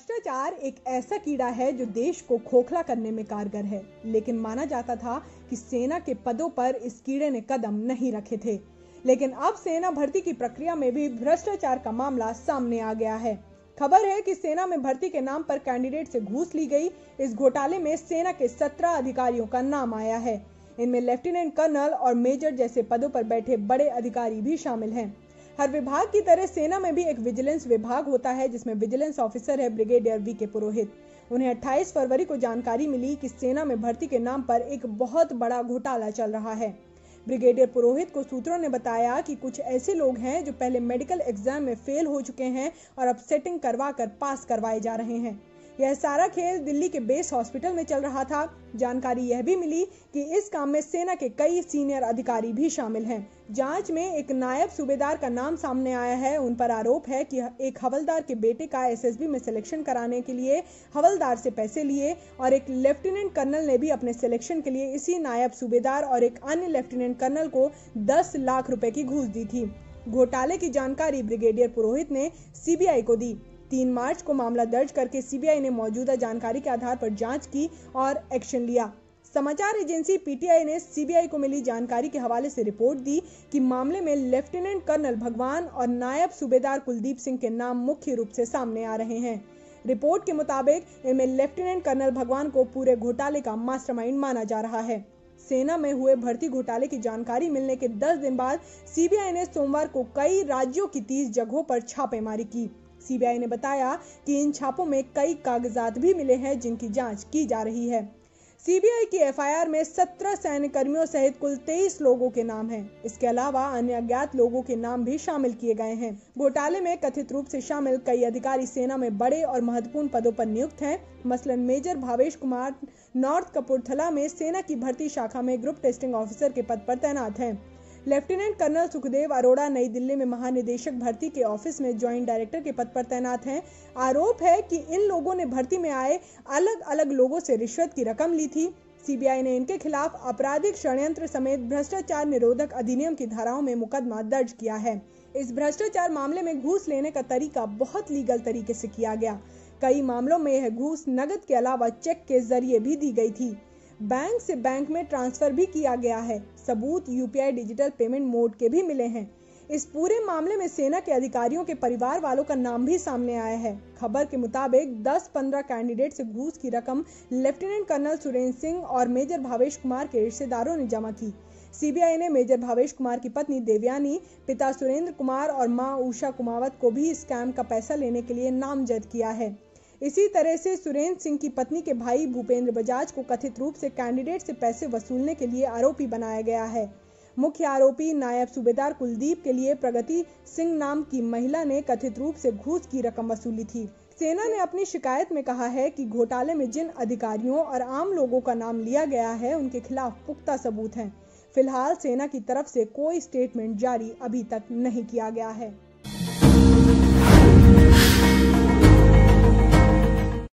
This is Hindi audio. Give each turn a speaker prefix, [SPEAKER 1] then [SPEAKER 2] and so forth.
[SPEAKER 1] भ्रष्टाचार एक ऐसा कीड़ा है जो देश को खोखला करने में कारगर है, लेकिन माना जाता था कि सेना के पदों पर इस कीड़े ने कदम नहीं रखे थे। लेकिन अब सेना भर्ती की प्रक्रिया में भी भ्रष्टाचार का मामला सामने आ गया है। खबर है कि सेना में भर्ती के नाम पर कैंडिडेट से घूस ली गई। इस घोटाले में सेना के 17 अधिकारियों का नाम आया है। इनमें लेफ्टिनेंट कर्नल और मेजर जैसे पदों पर बैठे बड़े अधिकारी भी शामिल हैं। हर विभाग की तरह सेना में भी एक विजिलेंस विभाग होता है, जिसमें विजिलेंस ऑफिसर है ब्रिगेडियर वी.के. पुरोहित। उन्हें 28 फरवरी को जानकारी मिली कि सेना में भर्ती के नाम पर एक बहुत बड़ा घोटाला चल रहा है। ब्रिगेडियर पुरोहित को सूत्रों ने बताया कि कुछ ऐसे लोग हैं जो पहले मेडिकल एग्जाम में फेल हो चुके हैं और अब सेटिंग करवा कर पास करवाए जा रहे हैं। यह सारा खेल दिल्ली के बेस हॉस्पिटल में चल रहा था। जानकारी यह भी मिली कि इस काम में सेना के कई सीनियर अधिकारी भी शामिल हैं। जांच में एक नायब सूबेदार का नाम सामने आया है। उन पर आरोप है कि एक हवलदार के बेटे का एसएसबी में सिलेक्शन कराने के लिए हवलदार से पैसे लिए और एक लेफ्टिनेंट कर्नल ने भी अपने सिलेक्शन के लिए इसी नायब सूबेदार और एक अन्य लेफ्टिनेंट कर्नल को 10 लाख रुपए की घूस दी थी। घोटाले की जानकारी ब्रिगेडियर पुरोहित ने सीबीआई को दी। 3 मार्च को मामला दर्ज करके सीबीआई ने मौजूदा जानकारी के आधार पर जांच की और एक्शन लिया। समाचार एजेंसी पीटीआई ने सीबीआई को मिली जानकारी के हवाले से रिपोर्ट दी कि मामले में लेफ्टिनेंट कर्नल भगवान और नायब सूबेदार कुलदीप सिंह के नाम मुख्य रूप से सामने आ रहे हैं। रिपोर्ट के मुताबिक इनमें लेफ्टिनेंट कर्नल भगवान को पूरे घोटाले का मास्टरमाइंड माना जा रहा है। सेना में हुए भर्ती घोटाले की जानकारी मिलने के 10 दिन बाद सीबीआई ने सोमवार को कई राज्यों की 30 जगहों पर छापेमारी की। सीबीआई ने बताया कि इन छापों में कई कागजात भी मिले हैं जिनकी जांच की जा रही है। सीबीआई की एफआईआर में 17 सैन्य कर्मियों सहित कुल 23 लोगों के नाम हैं। इसके अलावा अन्य अज्ञात लोगों के नाम भी शामिल किए गए हैं। घोटाले में कथित रूप से शामिल कई अधिकारी सेना में बड़े और महत्वपूर्ण पदों पर नियुक्त हैं। मसलन मेजर भावेश कुमार नॉर्थ कपूरथला में सेना की भर्ती शाखा में ग्रुप टेस्टिंग ऑफिसर के पद पर तैनात हैं। लेफ्टिनेंट कर्नल सुखदेव अरोड़ा नई दिल्ली में महानिदेशक भर्ती के ऑफिस में ज्वाइंट डायरेक्टर के पद पर तैनात हैं। आरोप है कि इन लोगों ने भर्ती में आए अलग अलग लोगों से रिश्वत की रकम ली थी। सीबीआई ने इनके खिलाफ आपराधिक षड्यंत्र समेत भ्रष्टाचार निरोधक अधिनियम की धाराओं में मुकदमा दर्ज किया है। इस भ्रष्टाचार मामले में घूस लेने का तरीका बहुत लीगल तरीके से किया गया। कई मामलों में यह घूस नकद के अलावा चेक के जरिए भी दी गई थी। बैंक से बैंक में ट्रांसफर भी किया गया है। सबूत यूपीआई डिजिटल पेमेंट मोड के भी मिले हैं। इस पूरे मामले में सेना के अधिकारियों के परिवार वालों का नाम भी सामने आया है। खबर के मुताबिक 10-15 कैंडिडेट से घूस की रकम लेफ्टिनेंट कर्नल सुरेंद्र सिंह और मेजर भावेश कुमार के रिश्तेदारों ने जमा की। सीबीआई ने मेजर भावेश कुमार की पत्नी देवयानी, पिता सुरेंद्र कुमार और मां उषा कुमावत को भी स्कैम का पैसा लेने के लिए नामजद किया है। इसी तरह से सुरेंद्र सिंह की पत्नी के भाई भूपेंद्र बजाज को कथित रूप से कैंडिडेट से पैसे वसूलने के लिए आरोपी बनाया गया है। मुख्य आरोपी नायब सूबेदार कुलदीप के लिए प्रगति सिंह नाम की महिला ने कथित रूप से घूस की रकम वसूली थी। सेना ने अपनी शिकायत में कहा है कि घोटाले में जिन अधिकारियों और आम लोगों का नाम लिया गया है उनके खिलाफ पुख्ता सबूत हैं। फिलहाल सेना की तरफ से कोई स्टेटमेंट जारी अभी तक नहीं किया गया है।